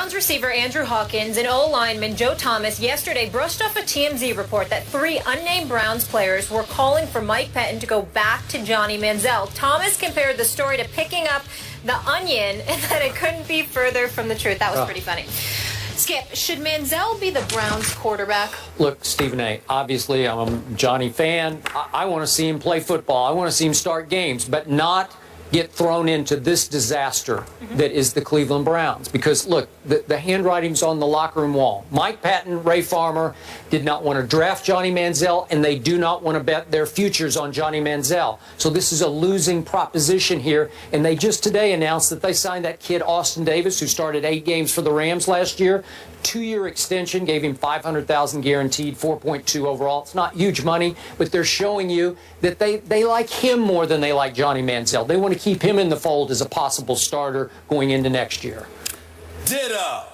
Browns receiver Andrew Hawkins and O-lineman Joe Thomas yesterday brushed off a TMZ report that 3 unnamed Browns players were calling for Mike Pettin to go back to Johnny Manziel. Thomas compared the story to picking up the onion and that it couldn't be further from the truth. That was pretty funny. Skip, should Manziel be the Browns quarterback? Look, Stephen A., obviously I'm a Johnny fan. I want to see him play football. I want to see him start games, but not get thrown into this disaster that is the Cleveland Browns. Because, look, the handwriting's on the locker room wall. Mike Patton, Ray Farmer did not want to draft Johnny Manziel, and they do not want to bet their futures on Johnny Manziel. So this is a losing proposition here. And they just today announced that they signed that kid, Austin Davis, who started 8 games for the Rams last year. 2-year extension, gave him $500,000 guaranteed, 4.2 overall. It's not huge money, but they're showing you that they like him more than they like Johnny Manziel. They want to keep him in the fold as a possible starter going into next year. Ditto.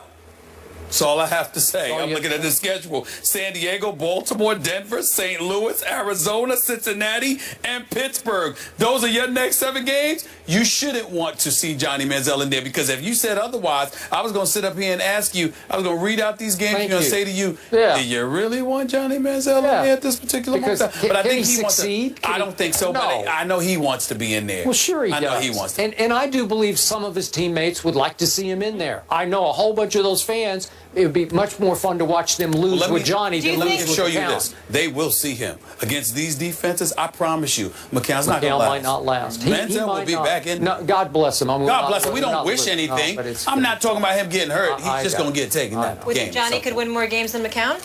That's all I have to say. I'm looking at the schedule. San Diego, Baltimore, Denver, St. Louis, Arizona, Cincinnati, and Pittsburgh. Those are your next 7 games. You shouldn't want to see Johnny Manziel in there, because if you said otherwise, I was going to sit up here and ask you, I was going to read out these games. I'm going to say to you, do you really want Johnny Manziel in there at this particular moment? But I think he wants to. I don't think so, but I know he wants to be in there. Well, sure he does. I know he wants to. And I do believe some of his teammates would like to see him in there. I know a whole bunch of those fans. It would be much more fun to watch them lose with Johnny than lose with Let me show you this. They will see him. Against these defenses, I promise you, McCown's not going to last. might not last. Manziel will be back in. No, God bless him. God bless him. We don't wish anything. I'm not talking about him getting hurt. He's just going to get taken that game. Johnny could win more games than McCown?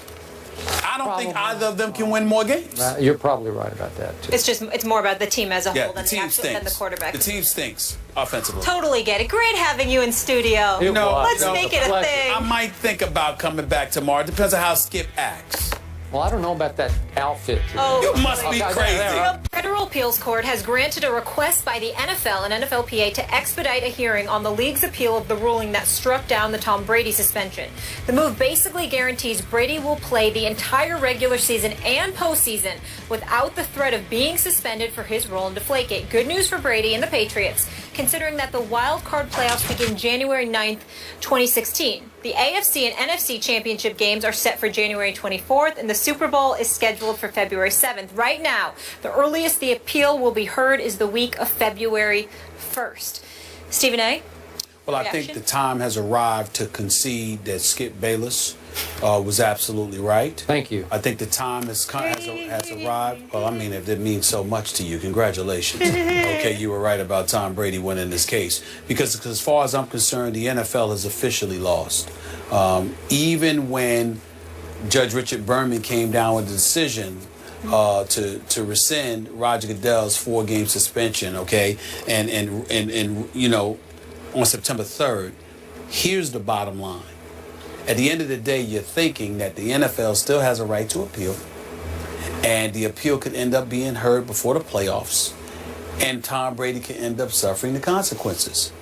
I don't think either of them can win more games. You're probably right about that, too. It's more about the team as a whole than the quarterback. The team stinks offensively. Totally get it. Great having you in studio. Let's make it a thing. I might think about coming back tomorrow. It depends on how Skip acts. Well, I don't know about that outfit. You must be crazy. The Federal Appeals Court has granted a request by the NFL and NFLPA to expedite a hearing on the league's appeal of the ruling that struck down the Tom Brady suspension. The move basically guarantees Brady will play the entire regular season and postseason without the threat of being suspended for his role in Deflategate. Good news for Brady and the Patriots, considering that the wild card playoffs begin January 9th, 2016. The AFC and NFC championship games are set for January 24th, and the Super Bowl is scheduled for February 7th. Right now, the earliest the appeal will be heard is the week of February 1st. Stephen A.? Well, I think the time has arrived to concede that Skip Bayless was absolutely right. Thank you. I think the time has arrived. Well, I mean, if it means so much to you, congratulations. Okay, you were right about Tom Brady winning this case. Because as far as I'm concerned, the NFL has officially lost. Even when Judge Richard Berman came down with the decision to rescind Roger Goodell's 4-game suspension, okay, and you know, on September 3rd, here's the bottom line. At the end of the day, you're thinking that the NFL still has a right to appeal, and the appeal could end up being heard before the playoffs, and Tom Brady can end up suffering the consequences.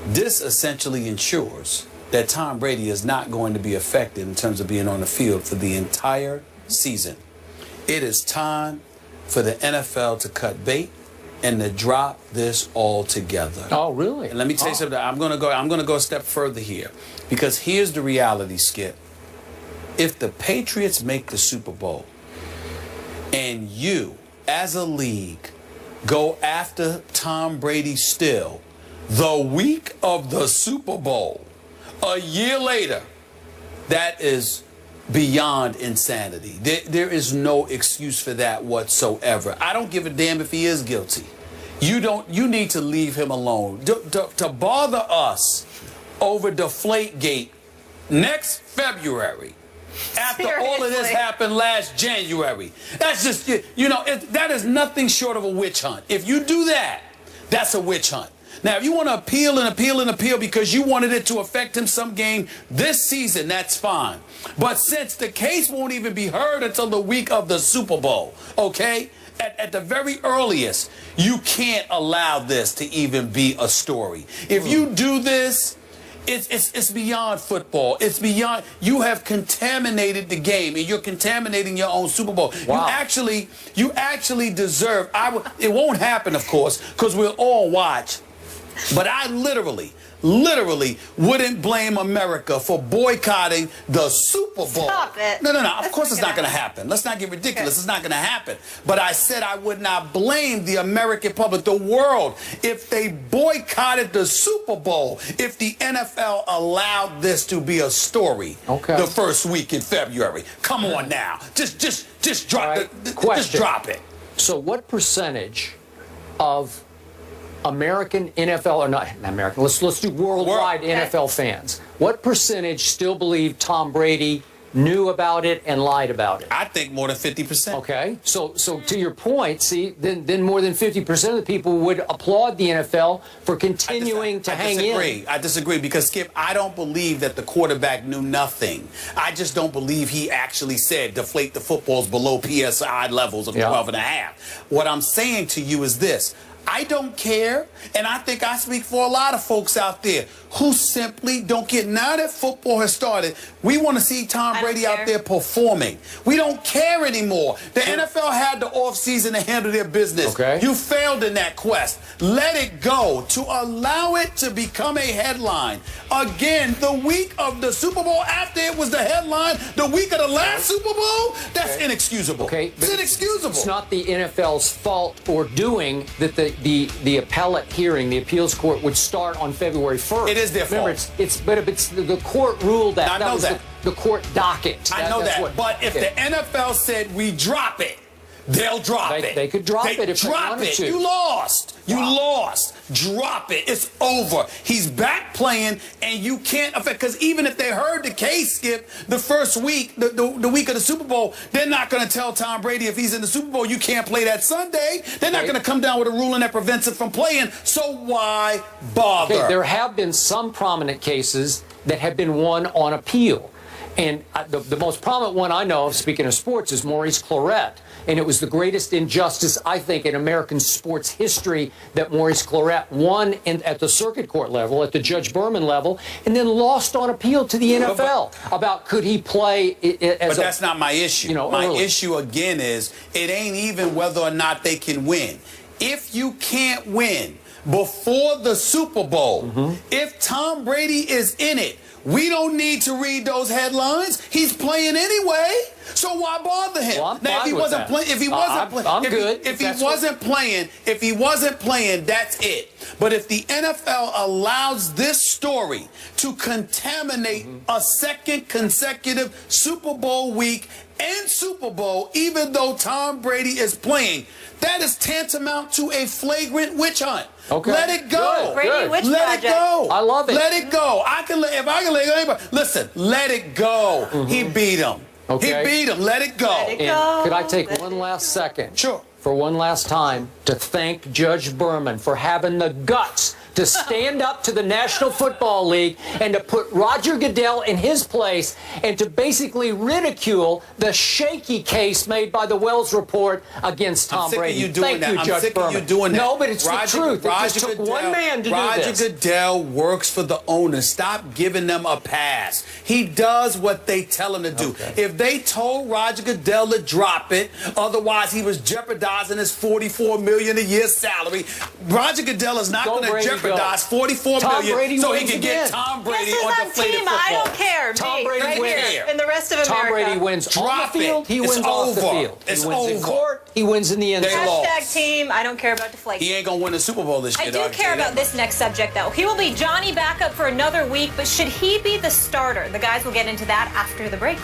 This essentially ensures that Tom Brady is not going to be affected in terms of being on the field for the entire season. It is time for the NFL to cut bait and to drop this all together. Oh, really? And let me tell you something. I'm gonna go a step further here, because here's the reality, Skip. If the Patriots make the Super Bowl and you, as a league, go after Tom Brady still the week of the Super Bowl, a year later, that is beyond insanity. There is no excuse for that whatsoever. I don't give a damn if he is guilty. You need to leave him alone. To bother us over Deflategate next February, after all of this happened last January, that's just, you know, that is nothing short of a witch hunt. If you do that, that's a witch hunt. Now, if you want to appeal and appeal and appeal because you wanted it to affect him some game this season, that's fine. But since the case won't even be heard until the week of the Super Bowl, okay, at the very earliest, you can't allow this to even be a story. If you do this, it's beyond football. It's beyond. You have contaminated the game, and you're contaminating your own Super Bowl. Wow. You actually deserve. It won't happen, of course, because we'll all watch But I literally wouldn't blame America for boycotting the Super Bowl. Stop it. No. Of course it's not going to happen. Let's not get ridiculous. It's not going to happen. But I said I would not blame the American public, the world, if they boycotted the Super Bowl, if the NFL allowed this to be a story the first week in February. Come on now. Just drop just drop it. So what percentage of American NFL, or not American, let's do worldwide NFL fans, what percentage still believe Tom Brady knew about it and lied about it? I think more than 50%. Okay, so to your point, see, then more than 50% of the people would applaud the NFL for continuing to hang in. I disagree because, Skip, I don't believe that the quarterback knew nothing. I just don't believe he actually said deflate the footballs below PSI levels of 12.5. What I'm saying to you is this. I don't care, and I think I speak for a lot of folks out there who simply don't get. Now that football has started, we want to see Tom Brady out there performing. We don't care anymore. The NFL had the offseason to handle their business. Okay. You failed in that quest. Let it go. To allow it to become a headline. Again, the week of the Super Bowl, after it was the headline, the week of the last Super Bowl, that's inexcusable. Okay. It's inexcusable. It's not the NFL's fault or doing that the appellate hearing, the appeals court, would start on February 1st. It is their fault. But it's the court ruled that. I know that. The court docket. I know that. But if the NFL said we drop it, they'll drop it. They could drop it if they wanted to. You lost. You lost. Drop it. It's over. He's back playing, and you can't affect. Because even if they heard the case, Skip, the first week, the week of the Super Bowl, they're not going to tell Tom Brady if he's in the Super Bowl, you can't play that Sunday. They're not going to come down with a ruling that prevents it from playing. So why bother? Okay, there have been some prominent cases that have been won on appeal. And the most prominent one I know of, speaking of sports, is Maurice Clarett. And it was the greatest injustice, I think, in American sports history that Maurice Clarett won at the circuit court level, at the Judge Berman level, and then lost on appeal to the NFL about could he play as But that's not my issue. My issue, again, is it ain't even whether or not they can win. If you can't win before the Super Bowl, if Tom Brady is in it, we don't need to read those headlines. He's playing anyway. So why bother him? Well, now, if he wasn't playing, if he wasn't playing, that's it. But if the NFL allows this story to contaminate a second consecutive Super Bowl week and Super Bowl, even though Tom Brady is playing, that is tantamount to a flagrant witch hunt. Okay. Let it go. Brady Witch Let it go. I love it. Let it go. If I can let anybody, listen, let it go. He beat him. Okay. He beat him. Let it go. Let it go. And could I take one last second? Sure. For one last time to thank Judge Berman for having the guts to stand up to the National Football League and to put Roger Goodell in his place and to basically ridicule the shaky case made by the Wells Report against Tom Brady. Thank you, Judge Berman. No, but it's the truth. It just took one man to do this. Roger Goodell works for the owners. Stop giving them a pass. He does what they tell him to do. If they told Roger Goodell to drop it, otherwise he was jeopardizing his $44 million a year salary, Roger Goodell is not going to jeopardize $44 million so he can get Tom Brady on deflated football. I don't care. Tom Brady right wins. Here, and the rest of America. Tom Brady wins on the field. He wins off the field. It's he wins in over. court. He wins in the end zone. Hashtag team. I don't care about deflation. He ain't gonna win the Super Bowl this year. I do care about this next subject, though. He will be Johnny backup for another week, but should he be the starter? The guys will get into that after the break.